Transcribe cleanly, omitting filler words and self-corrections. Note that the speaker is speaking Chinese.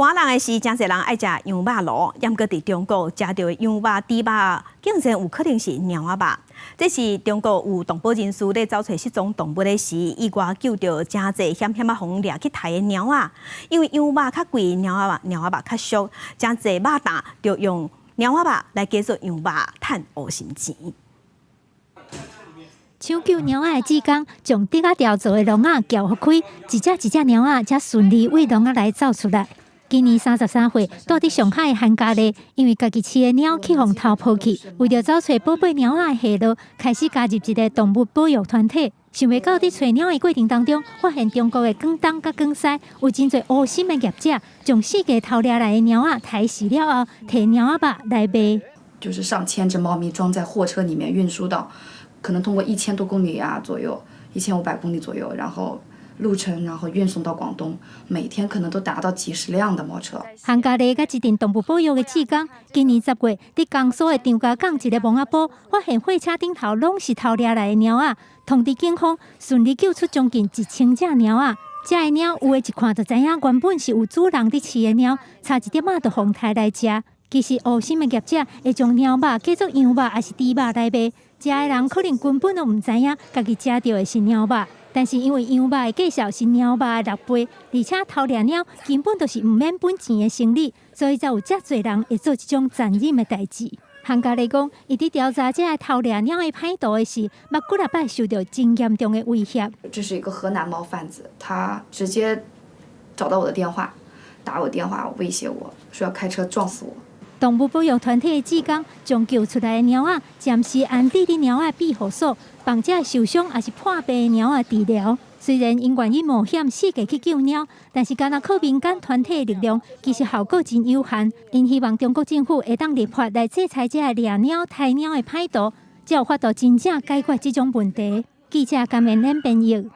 寒冷的是，真侪人爱食羊肉炉，毋过伫中国食到的羊肉、猪肉，竟然有可能是猫仔肉。这是中国有动保人士咧找找失踪动物的时，意外救到真侪险险啊互掠去杀的猫仔。因为羊肉较贵，猫仔肉较俗，真侪肉担就用猫仔肉来加做羊肉，赚乌心钱。抢救猫仔的志工，将竹仔吊做的笼仔撬开，一只猫仔才顺利为笼仔内走出来。今年33岁，住伫上海的韩家丽，因为家己饲的猫去互偷抱去，为着找找宝贝猫仔的下落，开始加入一个动物保育团体。想袂到伫找猫的过程当中，发现中国的广东甲广西有真侪恶心的业者，将4个偷掠来的猫仔抬死了后，摕猫仔肉来卖。就是上千只猫咪装在货车里面运输到，可能通过1000多公里左右，1500公里左右，然后路程，然后运送到广东，每天可能都达到几十辆的猫车。韩家丽甲一阵动物保育的志工，今年10月，伫江苏的张家港一个蒙阿埔，发现货车顶头拢是偷掠来的猫仔，通知警方，顺利救出将近1000只猫仔。这个猫有的一看就知影，原本是有主人伫饲的猫，差一点仔就互抬来食。其实恶心的业者会将猫肉加做羊肉还是猪肉来卖，食的人可能根本都唔知影，家己食到的是猫肉。但是因为羊肉的价值是猫肉的6倍，而且偷掠猫根本就是唔免本钱的生意，所以才有遮侪人会做这种残忍的代志。韩家丽讲，伊伫调查这个偷掠猫的歹徒的时，捌几摆受到真严重的威胁。这是一个河南猫贩子，他直接找到我的电话，打我电话威胁我说要开车撞死我。动物保育团体的志工将救出来的猫仔暂时安置伫猫仔庇护所，帮这受伤也是破病的猫仔治疗。虽然因愿意冒险4个去救猫，但是敢若靠民间团体的力量，其实效果真有限。因希望中国政府会当立法来制裁这猎猫、杀猫的歹徒，才有法度真正解决这种问题。记者甘愿演编译。